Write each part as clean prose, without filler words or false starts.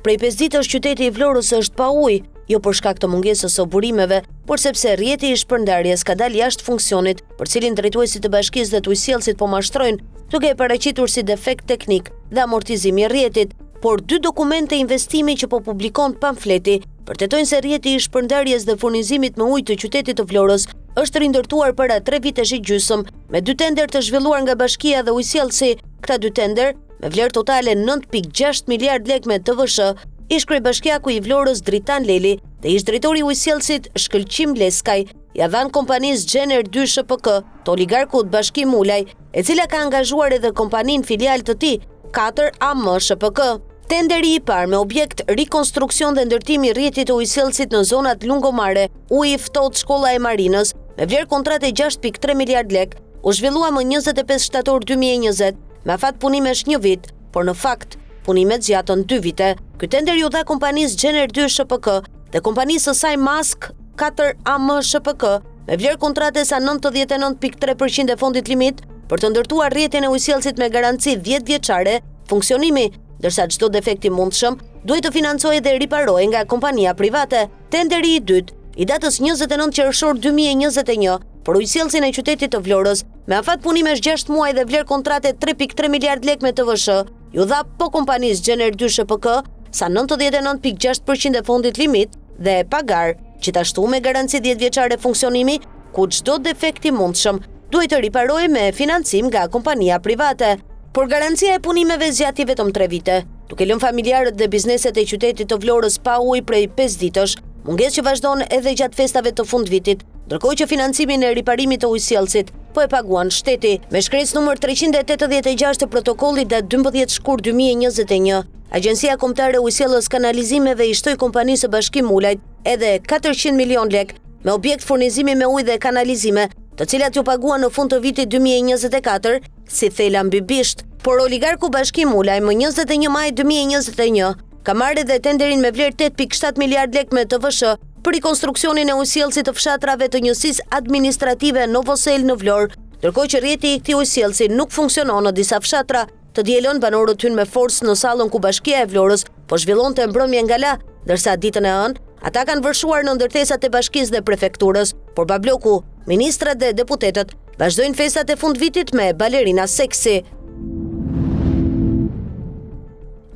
prej 5 ditësh qyteti i Vlorës është pa ujë, jo për shkak të mungesës së burimeve, por sepse rrjeti i shpërndarjes ka dalë jashtë funksionit, për cilin drejtuesit të bashkisë dhe të ujësiellësit po mashtrojnë, duke e paraqitur si defekt teknik dhe amortizimi i rrjetit, por 2 dokumente investimi që po publikon pamfleti vërtetojnë se rrjeti i shpërndarjes dhe furnizimit me ujë të qytetit të Vlorës është rindërtuar para 3 vitesh i gjysmë, me 2 tender të zhvilluar nga bashkia dhe ujësiellësi. Këta 2 tender, me vlerë totale 9.6 miliard lekë me TVSH, ish kryebashkiaku i Vlorës Dritan Leli dhe ish drejtori i ujësiellësit Shkëlqim Leskaj, ja dhanë kompanisë Gjener 2 SHPK, të oligarkut Bashki Mulaj, e cila ka angazhuar edhe kompaninë filial të tij, 4 AM SHPK. Tenderi i parë me objekt rikonstruksion dhe ndërtimi rrjetit të ujësiellësit në zonat lungomare, uji ftohtë Shkolla e Marinës, me vlerë kontrate 6.3 miliard lekë, u zhvillua më 25 shtator 2020, me afat punimesh 1 vit, por në fakt punimet zgjatën 2 vite. Ky tender ju dha kompanisë Gjener 2 SHPK dhe kompanisë së saj Mask 4 AM SHPK, me vlerë kontrate sa 99.3% e fondit limit për të ndërtuar rrjetin e ujësiellësit me garanci 10 vjeçare funksionimi, ndërsa çdo defekt i mundshëm duhet të financohej dhe riparohej nga kompania private. Tenderi i dytë, i datës 29 qershor 2021, për ujësiellësin e qytetit të Vlorës, me afat punimesh 6 muaj dhe vlerë kontrate 3.3 miliard lekë me TVSH, ju dha po kompanisë Gjener 2 SHPK sa 99.6% e fondit limit dhe pagar, gjithashtu me garanci 10 vjeçare funksionimi, ku çdo defekt i mundshëm duhet të riparohej me financim nga kompania private. Por garancia e punimeve zgjati vetëm 3 vite, duke lënë familjarët dhe bizneset e qytetit të Vlorës pa ujë prej 5 ditësh, mungesë që vazhdon edhe gjatë festave të fundvitit, ndërkohë që financimin e riparimit të ujësiellësit po e paguan shteti. Me shkresë numër 386 të protokollit datë 12 shkurt 2021, Agjencia Kombëtare e Ujësiellës Kanalizimeve i shtoi kompanisë së Bashki Mulajt edhe 400 milion lekë me objekt furnizimi me ujë dhe kanalizime, të cilat ju paguan në fund të vitit 2024 si thela mbi bisht. Por oligarku Bashki Mulaj më 21 maj 2021 ka marrë edhe tenderin me vlerë 8.7 miliard lekë me TVSH për rikonstruksionin e ujësiellësit të fshatrave të njësisë administrative Novosel në Vlorë, ndërkohë që rrjeti i këtij ujësiellësi nuk funksionon në disa fshatra. Të dielën banorët hynë me forcë në sallën ku Bashkia e Vlorës po zhvillonte mbrëmje ngala, ndërsa ditën e hënë ata kanë vërshuar në ndërtesat e bashkisë dhe prefekturës, por babloku, ministrat dhe deputetët vazhdojnë festat e fundvitit me balerina seksi.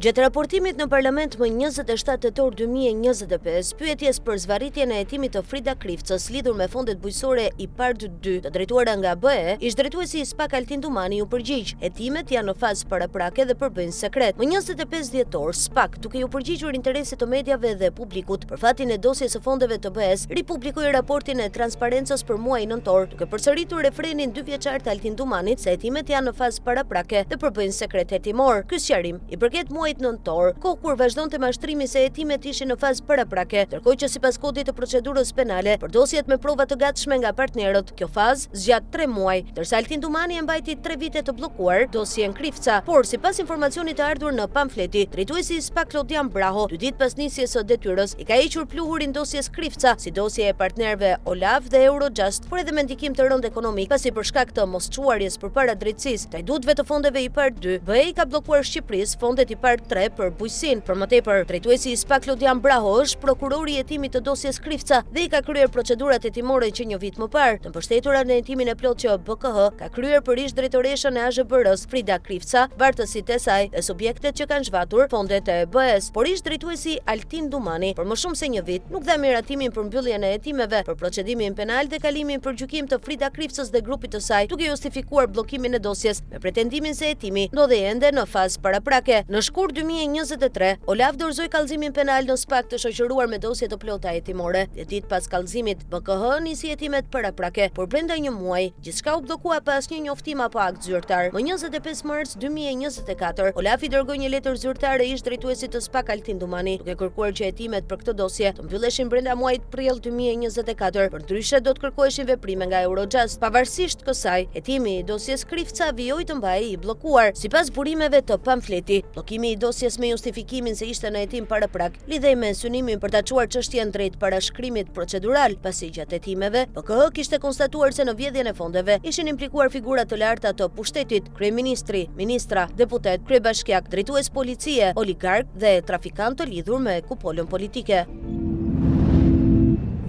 Gjatë raportimit në parlament më 27 tetor 2025, pyetjes për zvarritjen e hetimit të Frida Krifcës lidhur me fondet bujqësore i PARD 2 të drejtuara nga BE, ish drejtuesi i SPAK Altin Dumani u përgjigj. Hetimet janë në fazë paraprake dhe përbëjnë sekret. Më 25 dhjetor, SPAK, duke u përgjigjur interesit të mediave dhe publikut për fatin e dosjes së fondeve të BE-s, ripublikoi raportin e transparencës për muajin nëntor, duke përsëritur refrenin 2 vjeçar të Altin Dumanit se hetimet janë në fazë paraprake dhe përbëjnë sekret hetimor. Ky sqarim i përket muajit nëntor, kohë kur vazhdonte mashtrimi se hetimet ishin në fazë paraprake, ndërkohë që sipas kodit të procedurës penale, për dosjet me prova të gatshme nga partnerët, kjo fazë zgjat 3 muaj, ndërsa Altin Dumani e mbajti 3 vite të bllokuar dosjen Krifca. Por sipas informacionit të ardhur në pamfleti, drejtuesi i SPAK Klodian Braho, 2 ditë pas nisjes së detyrës, i ka hequr pluhurin dosjes Krifca, si dosje e partnerëve Olaf dhe Eurojust, por edhe me ndikim të rënd ekonomik, pasi për shkak të mosçuarjes përpara drejtësisë, tajdutëve të fondeve i PARD 2, BE ka bllokuar Shqipërisë fondet i PARD 3 për bujqësinë. Për më tepër, drejtuesi i SPAK Klodian Braho është prokurori i hetimit të dosjes Krifca dhe i ka kryer procedurat hetimore që 1 vit më parë. Të mbështetura në hetimin e plot që BKH ka kryer për ish drejtoreshën e AZBR-s Frida Krifca, vartësitë e saj dhe subjektet që kanë zhvatur fondet e BE-s. Por ish drejtuesi Altin Dumani për më shumë se 1 vit nuk dha miratimin për mbylljen e hetimeve, për procedimin penal dhe kalimin për gjykim të Frida Krifcës dhe grupit të saj, duke justifikuar bllokimin e dosjes me pretendimin se hetimi ndodhej ende në fazë paraprake. Në shkurt 2023, Olaf dorëzoi kallëzimin penal në SPAK të shoqëruar me dosje të plota hetimore. Ditë pas kallëzimit, BKH nisi hetimet paraprake, por brenda 1 muaji, gjithçka u bllokua pa asnjë njoftim apo akt zyrtar. Më 25 mars 2024, Olaf i dërgoi një letër zyrtare ish drejtuesit të SPAK Altin Dumani, duke kërkuar që hetimet për këtë dosje të mbylleshin brenda muajit prill 2024, përndryshe do të kërkoheshin veprime nga Eurojust. Pavarësisht kësaj, hetimi i dosjes Krifca vijoi të mbahej i bllokuar. Sipas burimeve të pamfleti, bllokimi i vendosjes me justifikimin se ishte në hetim paraprak, lidhej me synimin për ta çuar çështjen drejt parashkrimit procedural. Pasi gjatë hetimeve, PKH kishte konstatuar se në vjedhjen e fondeve ishin implikuar figura të larta të pushtetit, kryeministri, ministra, deputet, kryebashkiak, drejtues policie, oligark dhe trafikant të lidhur me kupolën politike.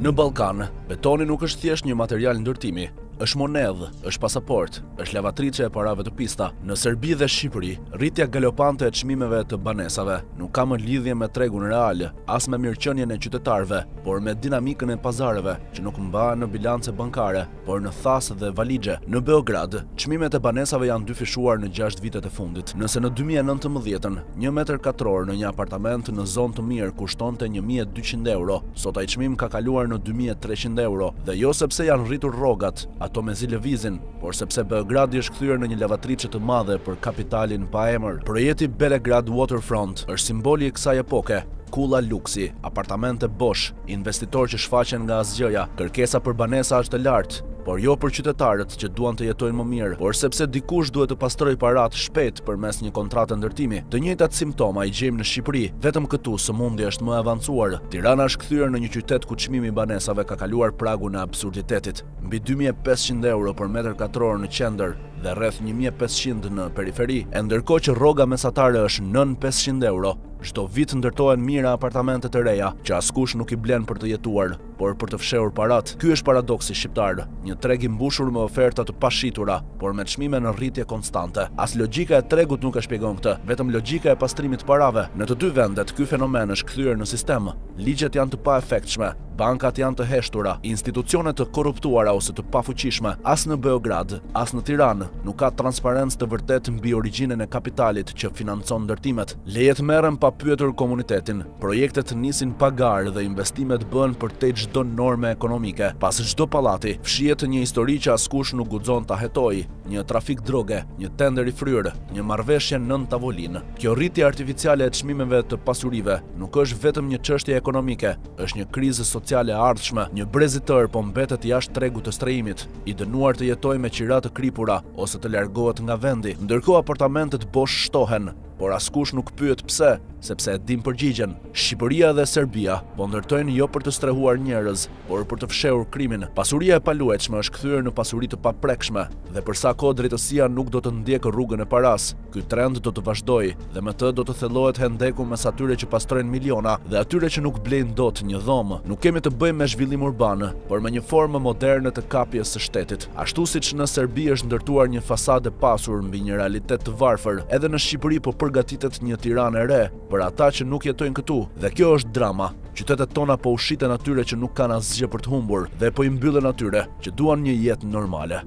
Në Ballkan, betoni nuk është thjesht një material ndërtimi, është monedhë, është pasaport, është lavatriçe e parave të pista. Në Serbi dhe Shqipëri, rritja galopante e çmimeve të banesave nuk ka më lidhje me tregun real, as me mirëqenien e qytetarëve, por me dinamikën e pazareve që nuk mbahen në bilance bankare, por në thasë dhe valixhe. Në Beograd, çmimet e banesave janë dyfishuar në 6 vitet e fundit. Nëse në 2019, 1 metër katror në një apartament në zonë të mirë kushtonte 1.200 euro, sot ai çmim ka kaluar në 2.300 euro, dhe jo sepse janë rritur rrogat, ato me zi lëvizin, por sepse Beogradi është kthyer në një lavatriçe të madhe për kapitalin pa emër. Projekti Belegrad Waterfront është simboli i kësaj epoke. Kulla luksi, apartamente bosh, investitor që shfaqen nga asgjëja, kërkesa për banesa është e lartë, por jo për qytetarët që duan të jetojnë më mirë, por sepse dikush duhet të pastrojë paratë shpejt përmes një kontrate ndërtimi. Të njëjtat simptoma i gjejmë në Shqipëri, vetëm këtu sëmundja është më e avancuar. Tirana është kthyer në një qytet ku çmimi i banesave ka kaluar pragun e absurditetit. Mbi 2.500 euro për metër katror në qendër dhe rreth 1.500 në periferi, e ndërkohë që rroga mesatare është nën 500 euro. Çdo vit ndërtohen mira apartamente të reja që askush nuk i blen për të jetuar, por për të fshehur parat. Ky është paradoksi shqiptar, një treg i mbushur me oferta të pashitura, por me çmime në rritje konstante. As logjika e tregut nuk e shpjegon këtë, vetëm logjika e pastrimit të parave. Në të dy vendet ky fenomen është kthyer në sistem. Ligjet janë të paefektshme, bankat janë të heshtura, institucionet të korruptuara ose të pafuqishme. As në Beograd, as në Tiranë nuk ka transparencë të vërtetë mbi origjinën e kapitalit që financon ndërtimet. Lejet merren pa pyetur komunitetin, projektet nisin pa garë dhe investimet bën për te çdo norme ekonomike. Pas çdo pallati fshihet një histori që askush nuk guxon ta hetojë, një trafik droge, një tender i fryrë, një marrëveshje nën tavolinë. Kjo rritje artificiale e çmimeve të pasurive nuk është vetëm një çështje ekonomike, është një krizë sociale e ardhshme. Një brezitor po mbetet jashtë tregut të strehimit, i dënuar të jetojë me qira të kripura ose të largohet nga vendi, ndërkohë apartamentet bosh shtohen. Por askush nuk pyet pse, sepse e dim përgjigjen. Shqipëria dhe Serbia po ndërtojnë jo për të strehuar njerëz, por për të fshehur krimin. Pasuria e paluajtshme është kthyer në pasuri të paprekshme, dhe për sa kohë drejtësia nuk do të ndjekë rrugën e paras, ky trend do të vazhdojë dhe me të do të thellohet hendeku mes atyre që pastrojnë miliona dhe atyre që nuk blejnë dot një dhomë. Nuk kemi të bëjmë me zhvillim urban, por me një formë moderne të kapjes së shtetit. Ashtu siç në Serbi është ndërtuar një fasadë e pasur mbi një realitet të varfër, edhe në Shqipëri po përgatitet një Tiranë e re për ata që nuk jetojnë këtu. Dhe kjo është drama. Qytetet tona po ushiten atyre që nuk kanë asgjë për të humbur dhe po i mbyllen atyre që duan një jetë normale.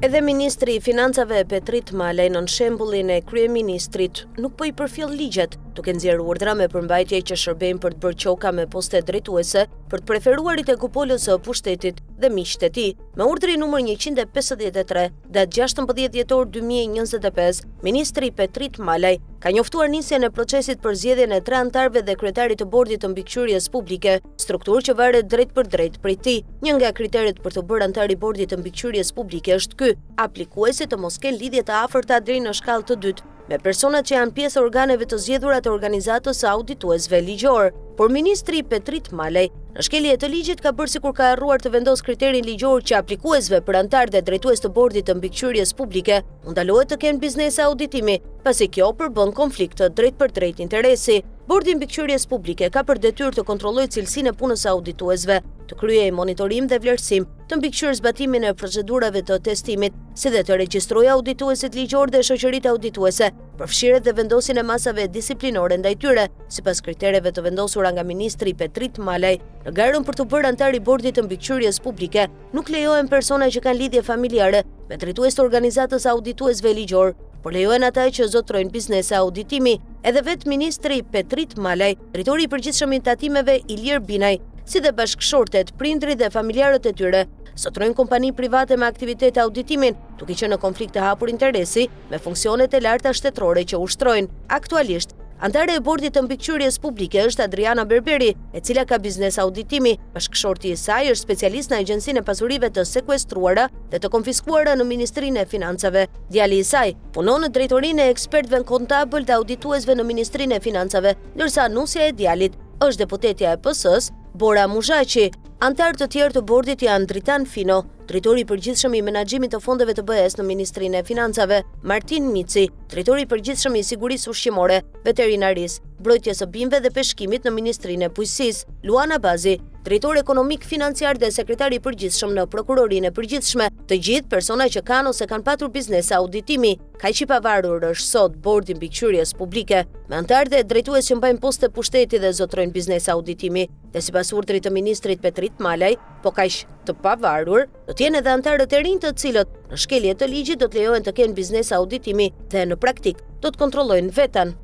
Edhe ministri i financave Petrit Malaj nën shembullin e kryeministrit nuk po i përfjell ligjet, duke nxjerrë urdhra me përmbajtje që shërbejnë për të bërë qoka me poste drejtuese për të preferuarit e kupolës së pushtetit dhe miqtë e tij. Me urdhrin numër 153 datë 16 dhjetor 2025, ministri Petrit Malaj ka njoftuar nisjen e procesit për zgjedhjen e 3 anëtarëve dhe kryetarit të bordit të mbikëqyrjes publike, strukturë që varet drejt për drejt prej tij. Një nga kriteret për të bërë anëtar i bordit të mbikëqyrjes publike është ky: aplikuesi të mos kenë lidhje të afërta deri në shkallë të dytë me personat që janë pjesë organeve të zgjedhura të organizatës së audituesve ligjor. Por ministri Petrit Malaj në shkelje të ligjit ka bërë sikur ka harruar të vendosë kriterin ligjor që aplikuesve për anëtar dhe drejtues të bordit të mbikëqyrjes publike u ndalohet të kenë biznese auditimi, pasi kjo përbën konflikt të drejt për drejt interesi. Bordi i mbikëqyrjes publike ka për detyrë të kontrollojë cilësinë e punës së audituesve, të kryejë monitorim dhe vlerësim, të mbikëqyrë zbatimin e procedurave të testimit, si dhe të regjistrojë audituesit ligjor dhe shoqëritë audituese, përfshirjet dhe vendosjen e masave disiplinore ndaj tyre, sipas kritereve të vendosura nga ministri Petrit Malaj. Në garën për të bërë antar i bordit të mbikëqyrjes publike, nuk lejohen persona që kanë lidhje familjare me drejtues të organizatës audituesve ligjor, por lejohen ata që zotrojnë biznese auditimi. Edhe vetë ministri Petrit Malaj, drejtori i përgjithshëm i tatimeve Ilir Binaj, si dhe bashkëshortet, prindrit dhe familjarët e tyre, zotrojnë kompani private me aktivitet auditimin, duke qenë në konflikt të hapur interesi me funksionet e larta shtetërore që ushtrojnë. Aktualisht, Antare e bordit të mbikëqyrjes publike është Adriana Berberi, e cila ka biznes auditimi. Bashkëshorti i saj është specialist në Agjencinë e Pasurive të sekuestruara dhe të konfiskuara në Ministrinë e Financave. Djali i saj punon në drejtorinë e ekspertëve kontabël dhe audituesve në Ministrinë e Financave, ndërsa nusja e djalit është deputetja e PS-s, Bora Muzhaqi. Antar të tjerë të bordit janë Dritan Fino, drejtori i përgjithshëm i menaxhimit të fondeve të BE-s në Ministrinë e Financave, Martin Mici, drejtori i përgjithshëm i sigurisë ushqimore, veterinarisë, mbrojtjes së bimëve dhe peshkimit në Ministrinë e Bujqësisë, Luana Bazi, drejtor ekonomik financiar dhe sekretari i përgjithshëm në Prokurorinë e Përgjithshme, të gjithë persona që kanë ose kanë patur biznese auditimi. Kaq i pavarur është sot bordi mbikëqyrjes publike, me antarë dhe drejtues që mbajnë poste pushteti dhe zotrojnë biznese auditimi. Dhe sipas urdhrit të ministrit Petrit Malaj, po kaq të pavarur, do të jenë edhe antarët e rinj të cilët në shkelje të ligjit do të lejohen të kenë biznese auditimi dhe në praktik do të kontrollojnë veten.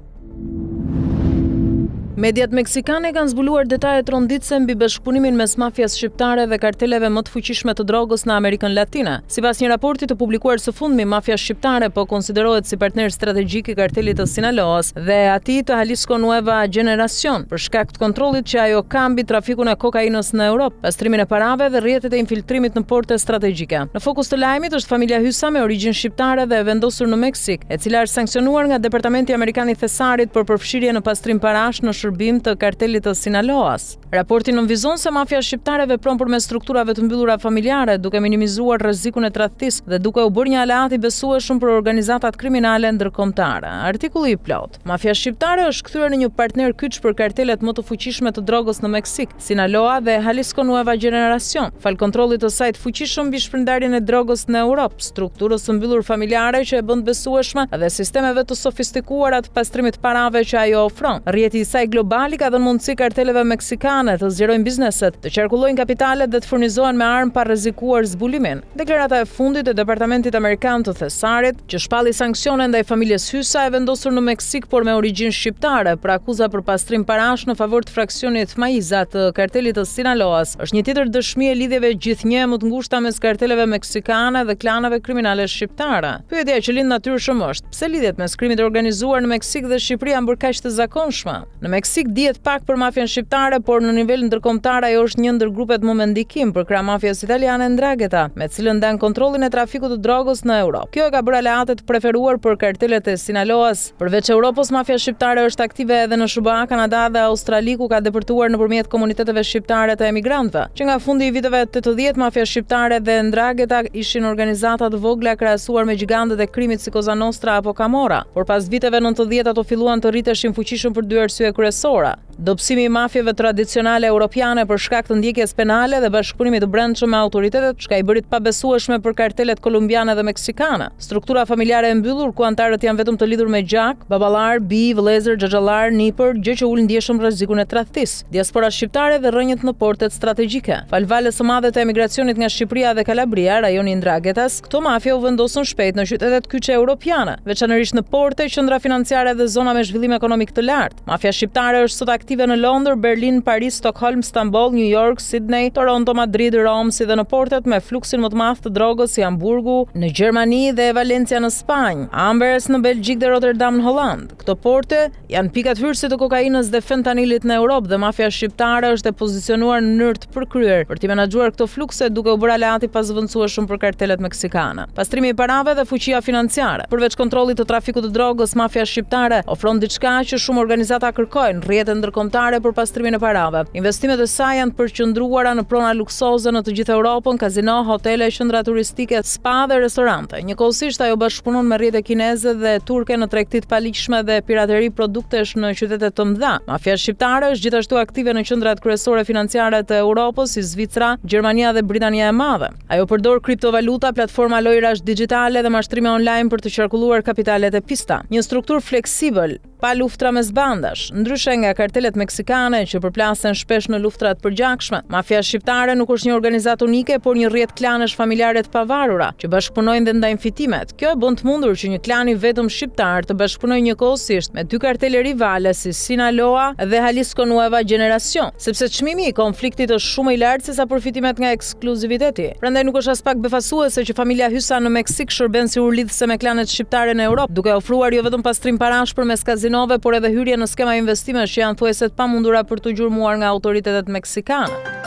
Mediat meksikane kanë zbuluar detaje tronditëse mbi bashkëpunimin mes mafias shqiptare dhe karteleve më të fuqishme të drogës në Amerikën Latine. Sipas një raporti të publikuar së fundmi, mafia shqiptare po konsiderohet si partner strategjik i kartelit të Sinaloas dhe atij të Jalisco Nueva Generacion për shkak të kontrollit që ajo ka mbi trafikun e kokainës në Europë, pastrimin e parave dhe rrjetet e infiltrimit në porte strategjike. Në fokus të lajmit është familja Hysa me origjinë shqiptare dhe e vendosur në Meksik, e cila është sanksionuar nga Departamenti Amerikan i Thesarit për përfshirje në pastrim parash në shërbim të kartelit të Sinaloas. Raporti nënvizon se mafia shqiptare vepron përmes strukturave të mbyllura familjare, duke minimizuar rrezikun e tradhtisë dhe duke u bërë një aleat i besueshëm për organizatat kriminale ndërkombëtare. Artikulli i plot. Mafia shqiptare është kthyer në një partner kyç për kartelet më të fuqishme të drogës në Meksik, Sinaloa dhe Jalisco Nueva Generacion, fal kontrollit të saj të fuqishëm mbi shpërndarjen e drogës në Europë, strukturës së mbyllur familjare që e bën besueshme dhe sistemeve të sofistikuara të pastrimit parave që ajo ofron. Rrjeti i saj global ka dhënë mundësi karteleve meksikane të zgjerojnë bizneset, të qarkullojnë kapitalet dhe të furnizohen me armë pa rrezikuar zbulimin. Deklarata e fundit e Departamentit Amerikan të Thesarit, që shpalli sanksione ndaj familjes Hysa, e vendosur në Meksik por me origjinë shqiptare për akuza për pastrim parash në favor të fraksionit Maiza të kartelit të Sinaloas, është një tjetër dëshmi e lidhjeve gjithnjë më të ngushta mes karteleve meksikane dhe klanave kriminale shqiptare. Pyetja që lind natyrshëm është, pse lidhjet mes krimit të organizuar në Meksik dhe Shqipëri janë bërë kaq të zakonshme? Në Meksik dihet pak për mafian shqiptare, por në nivel ndërkombëtar ajo është një ndër grupet më me ndikim për krah mafias italiane Ndrangheta, me cilën ndan kontrollin e trafikut të drogës në Europë. Kjo e ka bërë aleatet preferuar për kartelet e Sinaloas. Përveç Europës, mafia shqiptare është aktive edhe në SBA, Kanada dhe Australi, ku ka depërtuar nëpërmjet komuniteteve shqiptare të emigrantëve. Që nga fundi i viteve 80, mafia shqiptare dhe Ndrangheta ishin organizata të vogla krahasuar me gjigantët e krimit si Cosa Nostra apo Camorra, por pas viteve 90 ato filluan të rriteshin fuqishëm për dy arsye kryesore: dobësimi i mafjeve tradicionale europiane për shkak të ndjekjes penale dhe bashkëpunimit të brendshëm me autoritetet, çka i bëri të pabesueshme për kartelet kolumbiane dhe meksikane. Struktura familjare e mbyllur, ku antarët janë vetëm të lidhur me gjak, baballar, bij, vëllezër, xhaxhallar, nipër, gjë që ul ndjeshëm rrezikun e tradhtisë. Diaspora shqiptare dhe rrënjët në portet strategjike. Fal valës së madhe të emigracionit nga Shqipëria dhe Kalabria, rajoni i Ndranghetas, këto mafje u vendosën shpejt në qytetet kyçe europiane, veçanërisht në porte, qendra financiare dhe zona me zhvillim ekonomik të lartë. Mafia shqiptare është sot aktive në Londër, Berlin, Paris, Stockholm, Stamboll, New York, Sydney, Toronto, Madrid, Rom, si dhe në portet me fluksin më të madh të drogës si Hamburgu në Gjermani dhe Valencia në Spanjë, Anvers në Belgjik dhe Rotterdam në Holland. Këto porte janë pikat hyrëse të kokainës dhe fentanilit në Europë dhe mafia shqiptare është e pozicionuar në mënyrë të përkryer për të menaxhuar këto flukse, duke u bërë aleati pazëvendësueshëm për kartelet meksikane. Pastrimi i parave dhe fuqia financiare. Përveç kontrollit të trafikut të drogës, mafia shqiptare ofron diçka që shumë organizata kërkojnë: rrjete ndërkombëtare për pastrimin e parave. Investimet e saj janë të përqendruara në prona luksoze në të gjithë Europën, kazino, hotele, qendra turistike, spa dhe restorante. Njëkohësisht ajo bashkëpunon me rrjete kineze dhe turke në tregti të paligjshme dhe pirateri produktesh në qytete të mëdha. Mafia shqiptare është gjithashtu aktive në qendrat kryesore financiare të Europës, si Zvicra, Gjermania dhe Britania e Madhe. Ajo përdor kriptovaluta, platforma lojrash digjitale dhe mashtrime online për të qarkulluar kapitalet e pista. Një strukturë fleksibël, pa luftra mes bandash, ndryshe nga kartelet meksikane që përplasen shpesh në luftra të përgjakshme. Mafia shqiptare nuk është një organizatë unike, por një rrjet klanesh familjare të pavarura që bashkëpunojnë dhe ndajnë fitimet. Kjo e bën të mundur që një klan i vetëm shqiptar të bashkëpunojë njëkohësisht me dy kartele rivale si Sinaloa dhe Jalisco Nueva Generacion, sepse çmimi i konfliktit është shumë i lartë sesa përfitimet nga ekskluziviteti. Prandaj nuk është as pak befasuese që familja Hysa në Meksik shërben si urlidhëse me klanet shqiptare në Europë, duke ofruar jo vetëm pastrim parash përmes kazinove, por edhe hyrje në skema investimesh që janë thuajse të pamundura për të gjurmuar nga autoritetet meksikane.